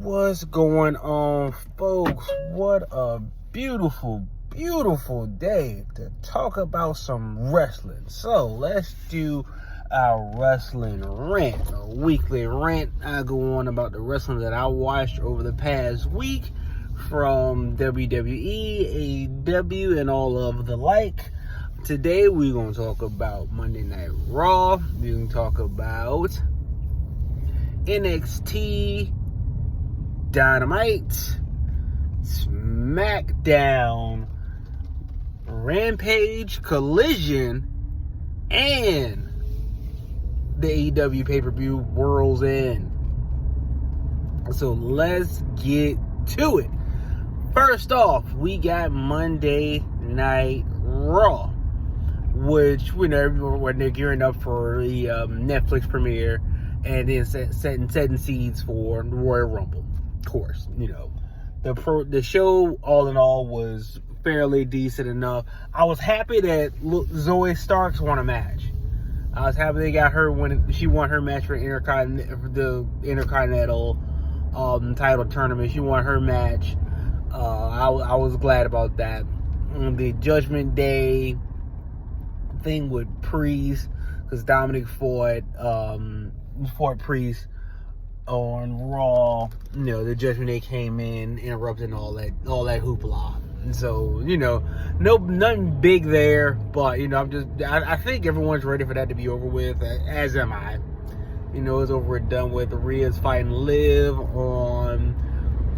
What's going on, folks? What a beautiful, beautiful day to talk about some wrestling. So let's do our wrestling rant, a weekly rant. I go on about the wrestling that I watched over the past week from WWE, AEW, and all of the like. Today we're going to talk about Monday Night Raw. We're going to talk about NXT, Dynamite, SmackDown, Rampage, Collision, and the AEW pay-per-view World's End. So let's get to it. First off, we got Monday Night Raw, which we know when they're gearing up for the Netflix premiere and then setting seeds for Royal Rumble. Of course, you know, the show all in all was fairly decent enough. I was happy that Zoe Starks won a match. I was happy they got her when she won her match for the Intercontinental title tournament. She won her match. I was glad about that. The Judgment Day thing with Priest, because Dominic fought Priest on Raw. You know, the Judgment Day came in, interrupting all that hoopla. And so, you know, nothing big there, but you know, I think everyone's ready for that to be over with, as am I. You know, it's over and done with. Rhea's fighting Liv on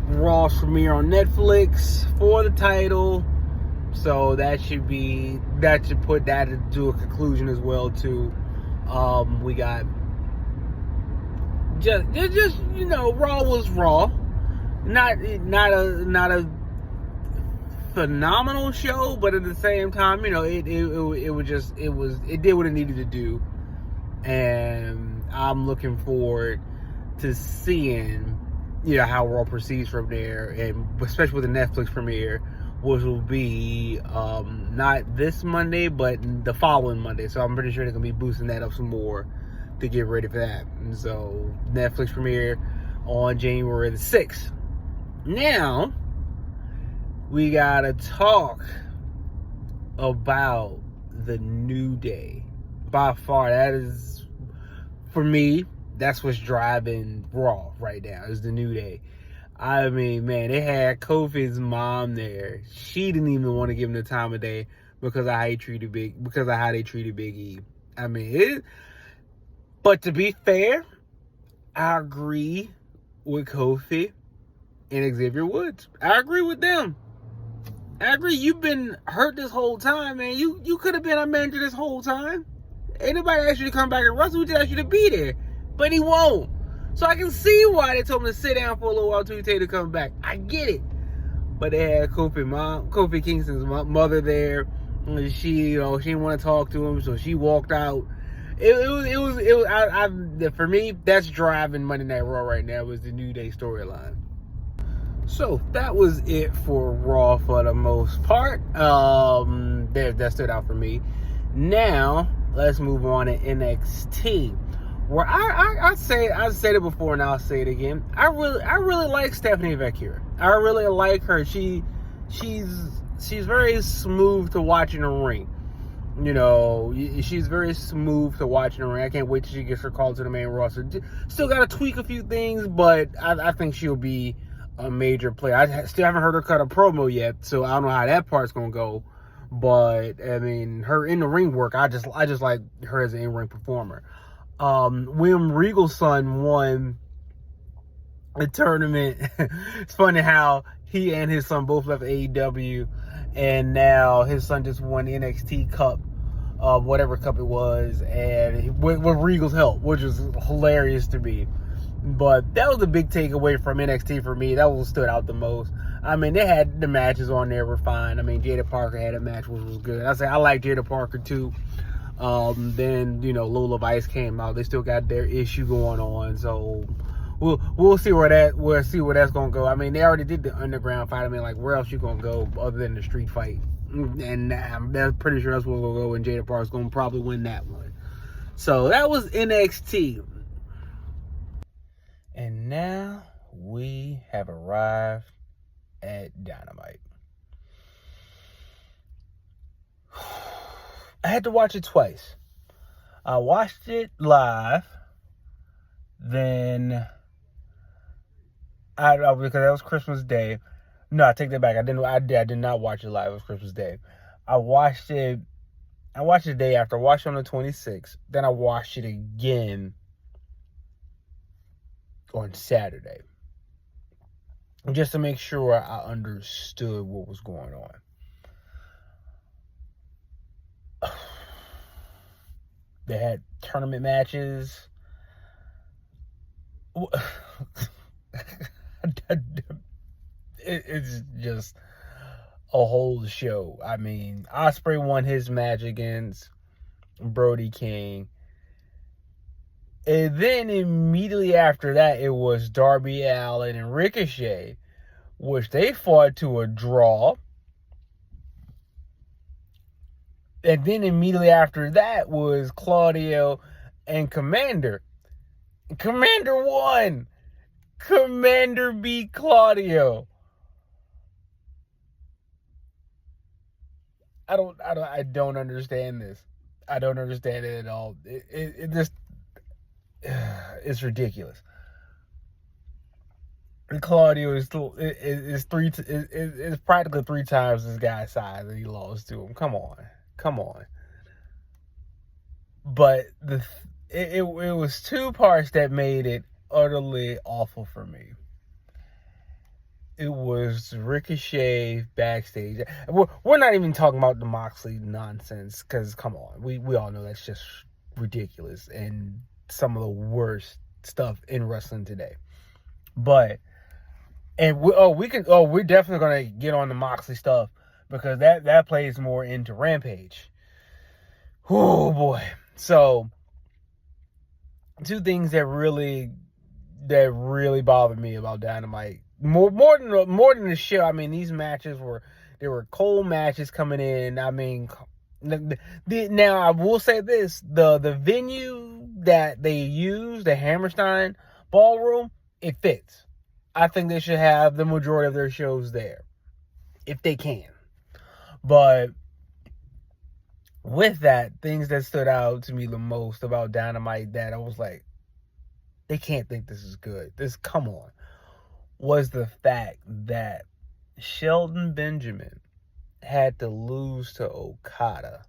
Raw's premiere on Netflix for the title. So that should put that into a conclusion as well too. We got just you know, Raw was Raw, not a phenomenal show, but at the same time, you know, it did what it needed to do, and I'm looking forward to seeing, you know, how Raw proceeds from there, and especially with the Netflix premiere, which will be not this Monday, but the following Monday. So I'm pretty sure they're gonna be boosting that up some more to get ready for that. And so Netflix premiere on January the 6th. Now we gotta talk about the New Day. By far, that is, for me, that's what's driving Raw right now, is the New Day. I mean, man, they had Kofi's mom there. She didn't even want to give him the time of day because of how they treated Big E. I mean, but to be fair, I agree with Kofi and Xavier Woods. I agree with them. I agree. You've been hurt this whole time, man. You could have been our manager this whole time. Ain't nobody asked you to come back and wrestle. We just asked you to be there. But he won't. So I can see why they told him to sit down for a little while until he tell you to come back. I get it. But they had Kofi Kingston's mother there. She, you know, she didn't want to talk to him, so she walked out. For me, that's driving Monday Night Raw right now, was the New Day storyline. So that was it for Raw for the most part. That stood out for me. Now let's move on to NXT, where I said it before and I'll say it again. I really like Stephanie Vecchio. I really like her. She's very smooth to watch in the ring. You know, she's very smooth to watch in the ring. I can't wait till she gets her call to the main roster. Still got to tweak a few things, but I think she'll be a major player. I still haven't heard her cut a promo yet, so I don't know how that part's gonna go. But I mean, her in the ring work, I just like her as an in-ring performer. William Regal's son won a tournament. It's funny how he and his son both left AEW, and now his son just won the NXT Cup, whatever cup it was, and with Regal's help, which was hilarious to me. But that was a big takeaway from NXT for me. That was stood out the most. I mean, they had the matches on there were fine. I mean, Jada Parker had a match which was good. I like Jada Parker too. Then, you know, Lola Vice came out. They still got their issue going on, so we'll see where that's gonna go. I mean, they already did the underground fight. I mean, like, where else you gonna go other than the street fight? And I'm pretty sure that's where we'll go, and Jada Parker's gonna probably win that one. So that was NXT. And now we have arrived at Dynamite. I had to watch it twice. I watched it live, then because that was Christmas Day. No, I take that back. I did not watch it live. It was Christmas Day. I watched it the day after. I watched it on the 26th. Then I watched it again on Saturday, just to make sure I understood what was going on. They had tournament matches. It's just a whole show. I mean, Ospreay won his match against Brody King. And then immediately after that, it was Darby Allin and Ricochet, which they fought to a draw. And then immediately after that was Claudio and Commander. Commander won. Commander beat Claudio. I don't understand this. I don't understand it at all. It just, it's ridiculous. And Claudio is practically 3 times this guy's size that he lost to him. Come on. But it was 2 parts that made it utterly awful for me. It was Ricochet backstage. We're not even talking about the Moxley nonsense, because come on, we all know that's just ridiculous and some of the worst stuff in wrestling today. But we're definitely gonna get on the Moxley stuff, because that plays more into Rampage. Oh boy. So 2 things that really bothered me about Dynamite. More than the show. I mean, these matches were cold matches coming in. I mean, now I will say this: the venue that they use, the Hammerstein Ballroom, it fits. I think they should have the majority of their shows there, if they can. But with that, things that stood out to me the most about Dynamite, that I was like, they can't think this is good. Come on. Was the fact that Shelton Benjamin had to lose to Okada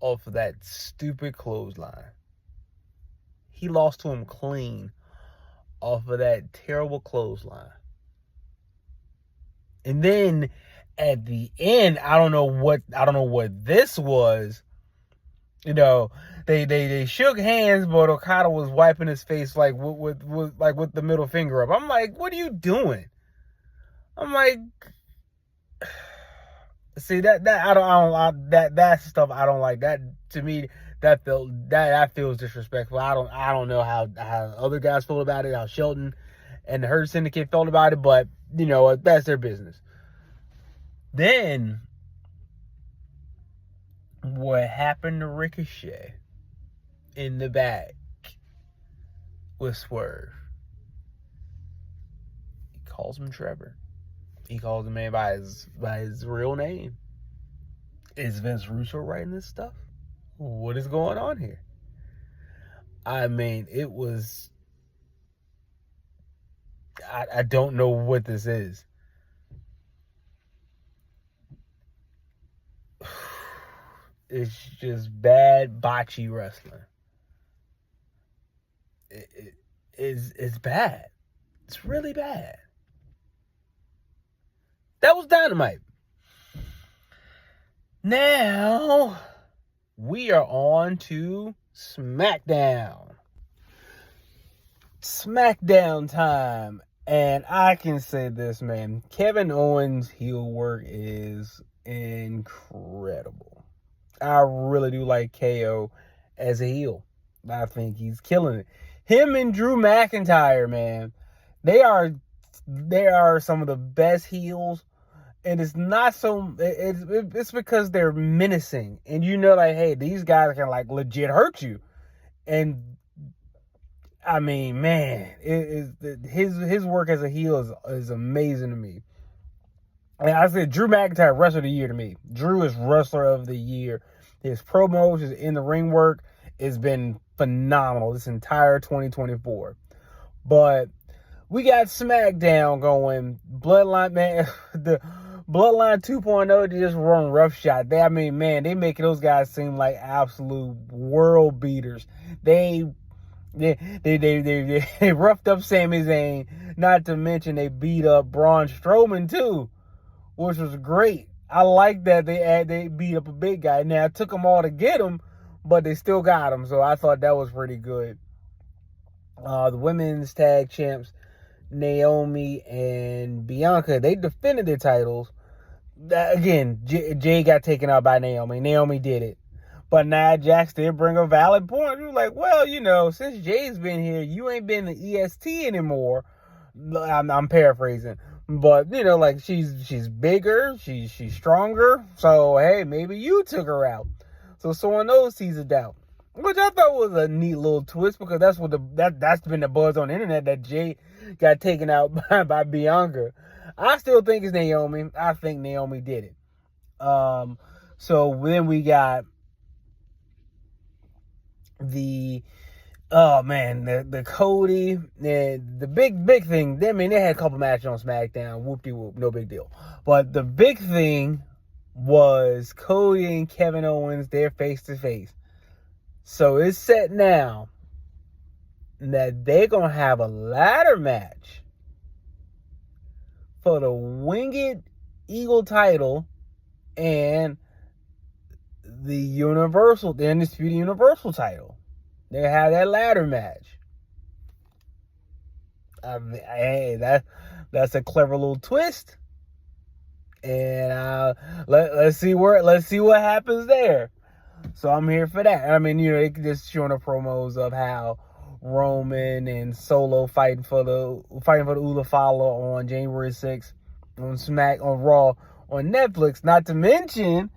off of that stupid clothesline. He lost to him clean off of that terrible clothesline. And then at the end, I don't know what this was. You know, they shook hands, but Okada was wiping his face like with the middle finger up. I'm like, what are you doing? I'm like, see that's stuff I don't like. That, to me, that feels disrespectful. I don't know how other guys feel about it, how Shelton and the Hurt Syndicate felt about it, but you know, that's their business. Then what happened to Ricochet in the back with Swerve? He calls him Trevor. He calls the man by his real name. Is Vince Russo writing this stuff? What is going on here? I mean, it was... I don't know what this is. It's just bad botchy wrestling. It's bad. It's really bad. That was Dynamite. Now we are on to SmackDown. SmackDown time. And I can say this, man. Kevin Owens' heel work is incredible. I really do like KO as a heel. I think he's killing it. Him and Drew McIntyre, man, they are some of the best heels, and it's not so. It's because they're menacing, and you know, like, hey, these guys can like legit hurt you, and I mean, man, his work as a heel is amazing to me. And I said Drew McIntyre wrestler of the year to me. Drew is wrestler of the year. His promos, his in the ring work has been phenomenal this entire 2024. But we got SmackDown going. Bloodline, man, the Bloodline 2.0 just run roughshod. They making those guys seem like absolute world beaters. They roughed up Sami Zayn. Not to mention they beat up Braun Strowman too, which was great. I like that they beat up a big guy. Now it took them all to get him, but they still got him. So I thought that was pretty good. The women's tag champs, Naomi and Bianca, they defended their titles. Again, Jay got taken out by Naomi. Naomi did it. But Nia Jax did bring a valid point. We were like, well, since Jay's been here, you ain't been the EST anymore. I'm paraphrasing. But, she's bigger, she's stronger. So, hey, maybe you took her out. So someone knows teased out. Which I thought was a neat little twist, because that's been the buzz on the internet, that Jay got taken out by Bianca. I still think it's Naomi. I think Naomi did it. So then we got the Cody, the big thing. They had a couple matches on SmackDown. Whoop-de-whoop, no big deal. But the big thing was Cody and Kevin Owens, they're face-to-face. So it's set now that they're going to have a ladder match for the Winged Eagle title and the Undisputed Universal title. They have that ladder match. Hey, that's a clever little twist. And let's see what happens there. So I'm here for that. They just showing the promos of how Roman and Solo fighting for the Ula Fala on January 6th on Raw on Netflix. Not to mention,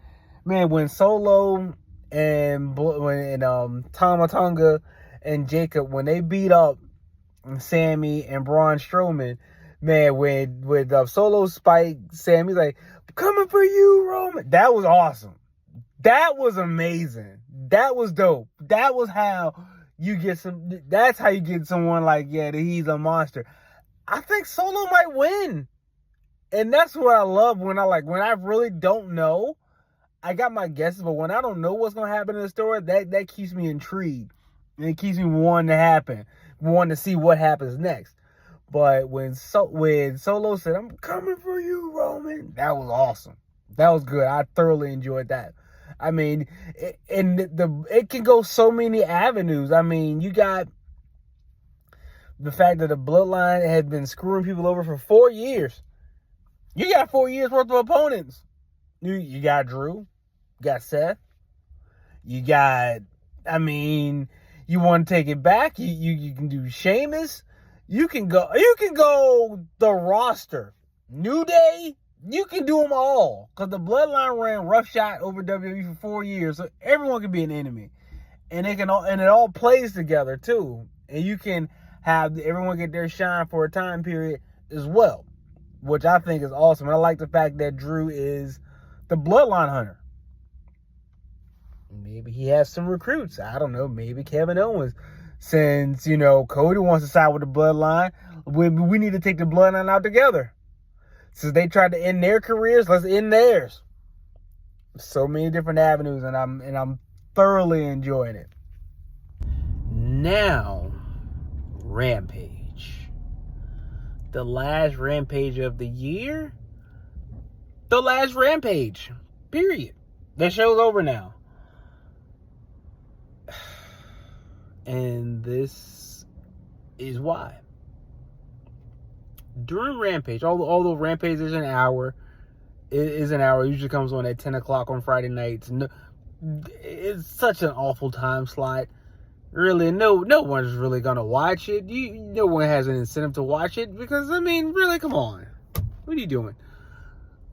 man, when Solo and Tama Tonga and Jacob, when they beat up Sammy and Braun Strowman, man, with Solo spike, Sammy's like, coming for you, Roman. That was awesome. That was amazing. That was dope. That was how you get that's how you get someone like, yeah, he's a monster. I think Solo might win. And that's what I love when I really don't know. I got my guesses, but when I don't know what's going to happen in the story, that keeps me intrigued. And it keeps me wanting to see what happens next. But when Solo said, I'm coming for you, Roman, that was awesome. That was good. I thoroughly enjoyed that. It can go so many avenues. You got the fact that the Bloodline had been screwing people over for 4 years. You got 4 years worth of opponents. You got Drew, you got Seth, you got, you want to take it back, you can do Sheamus, you can go the roster, New Day, you can do them all, because the Bloodline ran roughshod over WWE for 4 years, so everyone can be an enemy, and it all plays together too, and you can have everyone get their shine for a time period as well, which I think is awesome. And I like the fact that Drew is the Bloodline hunter. Maybe he has some recruits. I don't know. Maybe Kevin Owens. Since, Cody wants to side with the Bloodline, we need to take the Bloodline out together. Since they tried to end their careers, let's end theirs. So many different avenues, and I'm thoroughly enjoying it. Now, Rampage. The last Rampage of the year. The last Rampage. Period. That show's over now. And this is why. During Rampage, although Rampage is an hour, it usually comes on at 10 o'clock on Friday nights. No, it's such an awful time slot. Really, no one's really gonna watch it. No one has an incentive to watch it because, really, come on. What are you doing?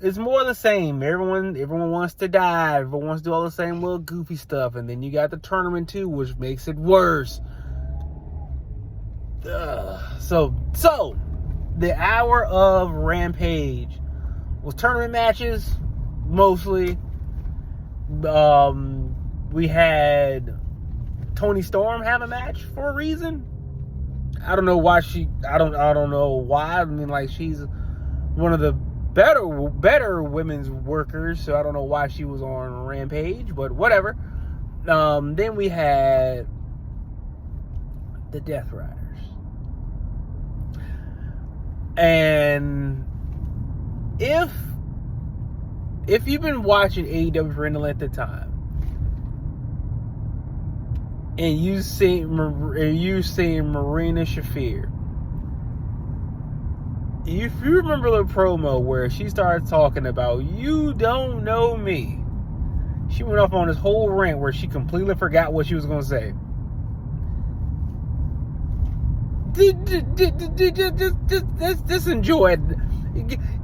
It's more the same. Everyone wants to die. Everyone wants to do all the same little goofy stuff. And then you got the tournament too, which makes it worse. So the hour of Rampage was tournament matches mostly. We had Toni Storm have a match for a reason. I don't know why I don't know why. I mean, like, she's one of the better women's workers, so I don't know why she was on Rampage, but whatever. Then we had the Death Riders. And if you've been watching AEW for any length of time, and you see Marina Shafir, if you remember the promo where she started talking about "you don't know me," she went off on this whole rant where she completely forgot what she was going to say. Just enjoy it.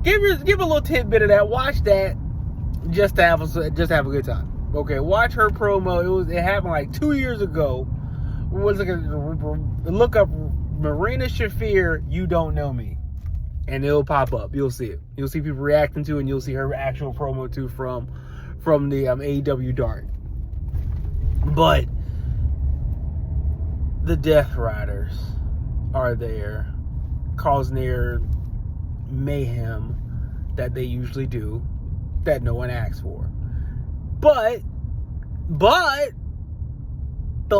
Give a little tidbit of that. Watch that just to have a good time. Okay, watch her promo. It happened like 2 years ago. Look up Marina Shafir, "You Don't Know Me," and it'll pop up. You'll see it. You'll see people reacting to it, and you'll see her actual promo too from the AEW Dark. But the Death Riders are there, causing their mayhem that they usually do, that no one asks for. But the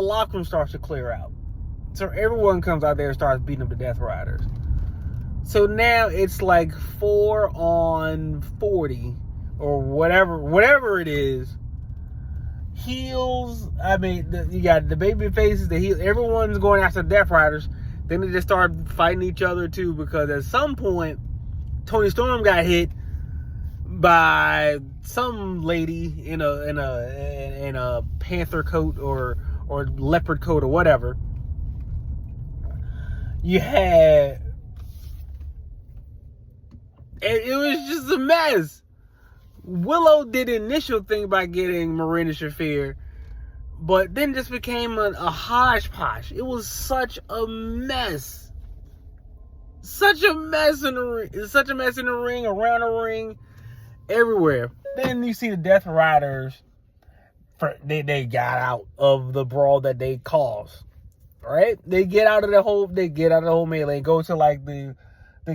locker room starts to clear out. So everyone comes out there and starts beating up the Death Riders. So now it's like 4 on 40 or whatever it is. Heels, I mean, you got the baby faces, the heels, everyone's going after the Death Riders. Then they just start fighting each other too, because at some point Toni Storm got hit by some lady in a panther coat or leopard coat or whatever. You had, it was just a mess. Willow did the initial thing by getting Marina Shafir, but then just became a hodgepodge. It was such a mess. Such a mess in the ring. Such a mess in the ring, around the ring, everywhere. Then you see the Death Riders. They got out of the brawl that they caused. Right? They get out of the whole melee and go to like the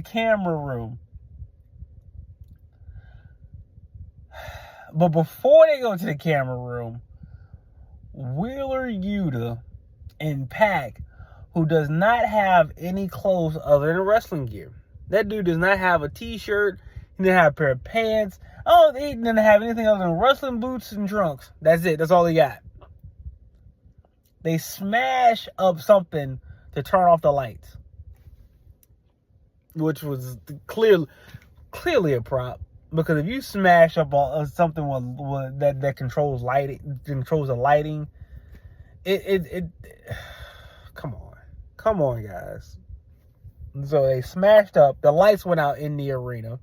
camera room. But before they go to the camera room, Wheeler Yuta and Pac, who does not have any clothes other than wrestling gear. That dude does not have a t-shirt. He didn't have a pair of pants. Oh, he didn't have anything other than wrestling boots and trunks. That's it. That's all he got. They smash up something to turn off the lights, which was clearly a prop. Because if you smash up something that controls the lighting, it come on, guys. So they smashed up. The lights went out in the arena.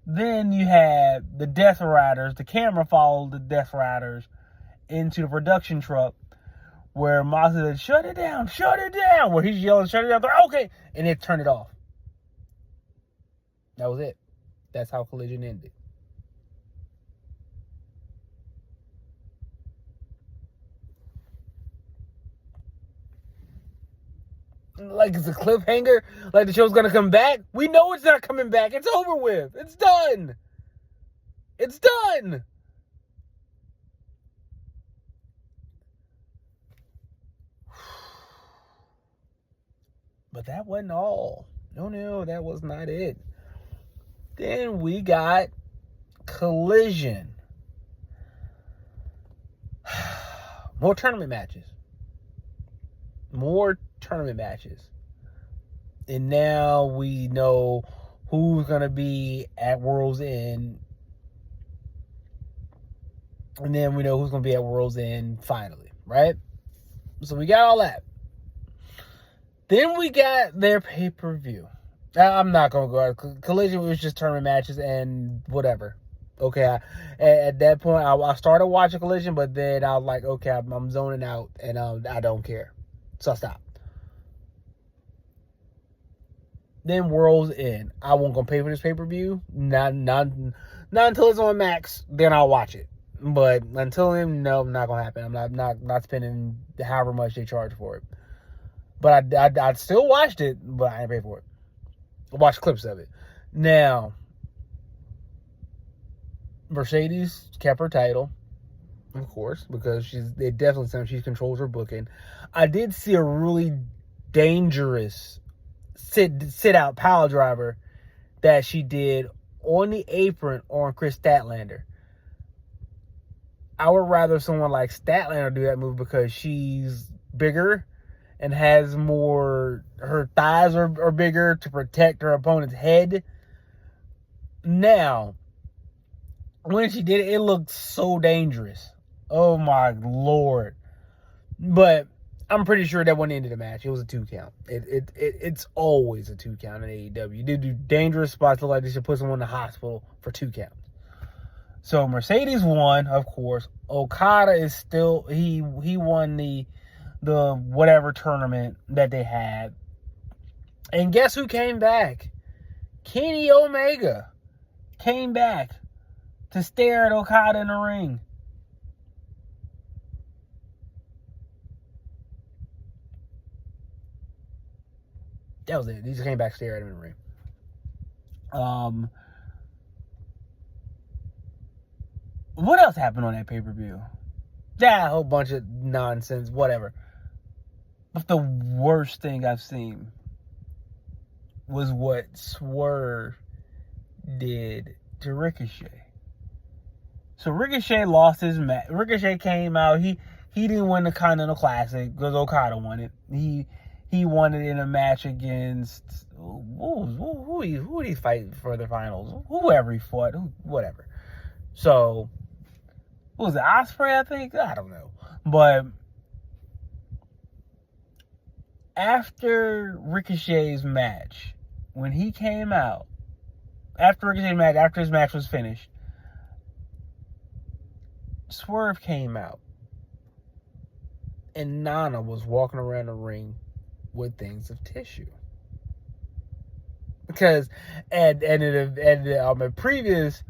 Then you had the Death Riders. The camera followed the Death Riders into the production truck, where Moxley said, "Shut it down, shut it down." Where he's yelling, "Shut it down!" They're okay, and it turned it off. That was it. That's how Collision ended. Like it's a cliffhanger? Like the show's gonna come back? We know it's not coming back. It's over with. It's done. It's done. But that wasn't all. No, that was not it. Then we got Collision. More tournament matches. And now we know who's going to be at World's End. And then we know who's going to be at World's End finally, right? So we got all that. Then we got their pay-per-view. I'm not going to go. Collision was just tournament matches and whatever. Okay, at that point, I started watching Collision, but then I was like, okay, I'm zoning out, and I don't care. So I stopped. then World's End. I won't go pay for this pay-per-view. Not until it's on Max, then I'll watch it. But until then, no, not gonna happen. I'm not spending however much they charge for it. But I still watched it, but I didn't pay for it. I watched clips of it. Now, Mercedes kept her title, of course, because they definitely said she controls her booking. I did see a really dangerous sit out power driver that she did on the apron on Chris Statlander. I would rather someone like Statlander do that move because she's bigger and has more, her thighs are bigger to protect her opponent's head. Now, when she did it, it looked so dangerous. Oh my Lord. But I'm pretty sure that wasn't the end of the match. It was a 2 count. It's always a 2 count in AEW. They do dangerous spots, look like they should put someone in the hospital for 2 counts. So Mercedes won, of course. Okada is still, he won the whatever tournament that they had. And guess who came back? Kenny Omega came back to stare at Okada in the ring. That was it. He just came back to stare at him in the ring. What else happened on that pay-per-view? Yeah, a whole bunch of nonsense, whatever. But the worst thing I've seen was what Swerve did to Ricochet. So Ricochet lost his match. Ricochet came out. He didn't win the Continental Classic because Okada won it. He won it in a match against who did he fight for the finals? Whoever he fought, whatever. So what was it, Ospreay? I think, I don't know. But after Ricochet's match, when he came out, after his match was finished, Swerve came out, and Nana was walking around the ring with things of tissue. Because at a previous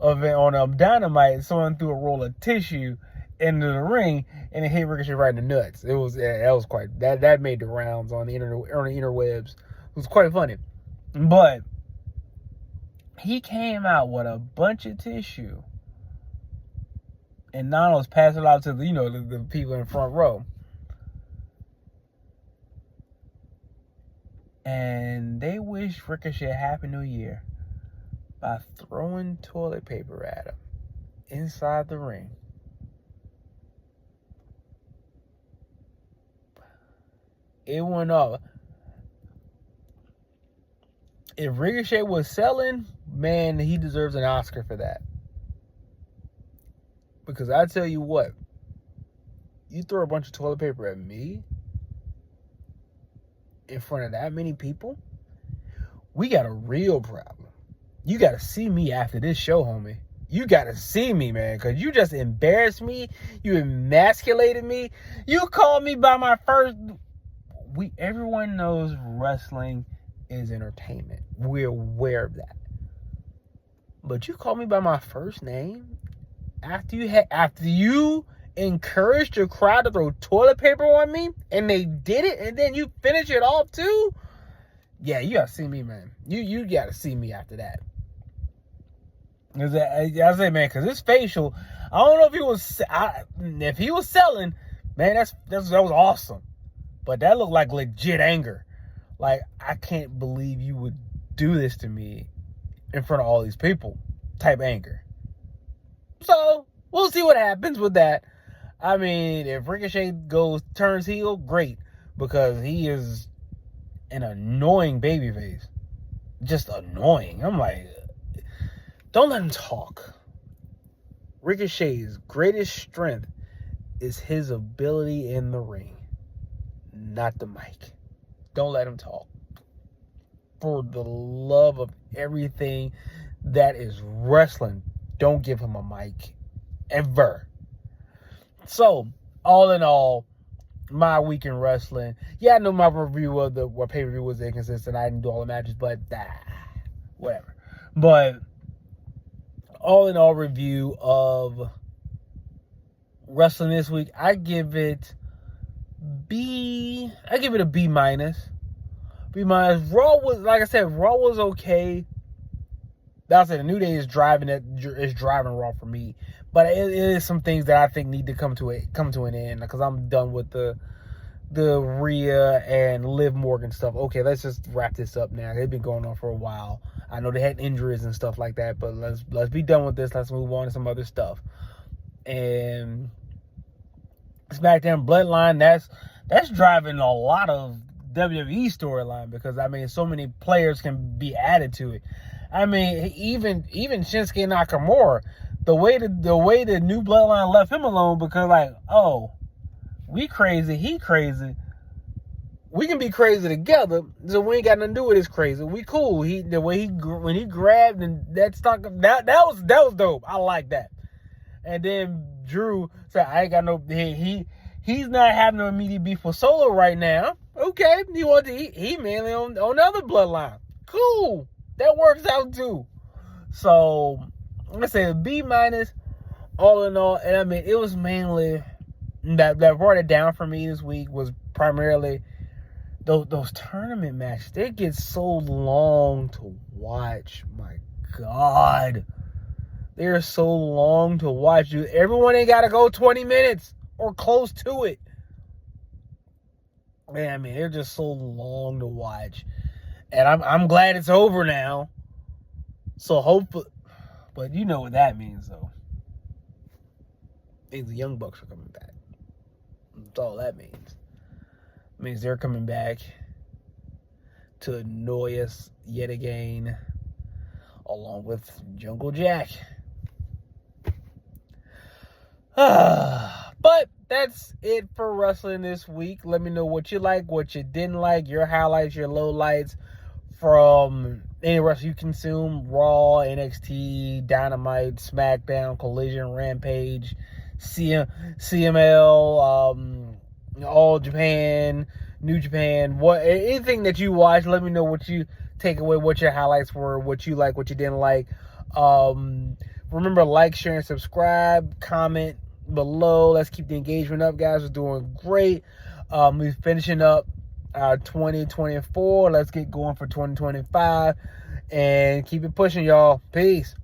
event on Dynamite, someone threw a roll of tissue into the ring and it hit Ricochet right in the nuts. That made the rounds on the interwebs. It was quite funny. But he came out with a bunch of tissue, and Nana was passing it out to the people in the front row. And they wished Ricochet Happy New Year by throwing toilet paper at him inside the ring. It went off. If Ricochet was selling, man, he deserves an Oscar for that. Because I tell you what, you throw a bunch of toilet paper at me in front of that many people, we got a real problem. You got to see me after this show, homie. You got to see me, man, because you just embarrassed me. You emasculated me. You called me by my first... Everyone knows wrestling is entertainment. We're aware of that. But you called me by my first name after you encouraged your crowd to throw toilet paper on me, and they did it, and then you finish it off too? Yeah, you gotta see me, man. You gotta see me after that. I say, man, because this facial, I don't know if he was selling, man, that was awesome. But that looked like legit anger. Like, I can't believe you would do this to me in front of all these people type anger. So, we'll see what happens with that. I mean, if Ricochet turns heel, great. Because he is an annoying babyface. Just annoying. I'm like, don't let him talk. Ricochet's greatest strength is his ability in the ring, not the mic. Don't let him talk. For the love of everything that is wrestling, don't give him a mic. Ever. So, all in all, my week in wrestling. Yeah, I know my review of the pay-per-view was inconsistent. I didn't do all the matches, but whatever. But all in all, review of wrestling this week, I give it a B minus. B minus. Raw was, like I said, Raw was okay. That's it. The New Day is driving Raw for me. But it is some things that I think need to come to an end, because I'm done with the Rhea and Liv Morgan stuff. Okay, let's just wrap this up now. They've been going on for a while. I know they had injuries and stuff like that, but let's be done with this. Let's move on to some other stuff. And SmackDown Bloodline, that's driving a lot of WWE storyline, because I mean, so many players can be added to it. I mean, even Shinsuke Nakamura, the way the new Bloodline left him alone, because like, oh, we crazy, he crazy, we can be crazy together, so we ain't got nothing to do with this crazy. We cool. When he grabbed and that stuck, that was dope. I like that. And then Drew said, I ain't got no, he's not having no immediate beef with Solo right now. Okay, he mainly on the other Bloodline. Cool. That works out too. So, I'm gonna say a B minus, all in all. And I mean, it was mainly that brought it down for me this week was primarily those tournament matches. They get so long to watch. My God, they're so long to watch. Everyone ain't gotta go 20 minutes or close to it. Man, I mean, they're just so long to watch. And I'm glad it's over now. So hopefully, but you know what that means, though. It means the Young Bucks are coming back. That's all that means. It means they're coming back to annoy us yet again, along with Jungle Jack. But that's it for wrestling this week. Let me know what you like, what you didn't like, your highlights, your lowlights from any wrestling you consume: Raw, NXT, Dynamite, SmackDown, Collision, Rampage, CML, All Japan, New Japan. Anything that you watch, let me know what you take away, what your highlights were, what you like, what you didn't like. Remember, like, share, and subscribe. Comment below. Let's keep the engagement up, guys. We're doing great. We're finishing up 2024. Let's get going for 2025 and keep it pushing, y'all. Peace.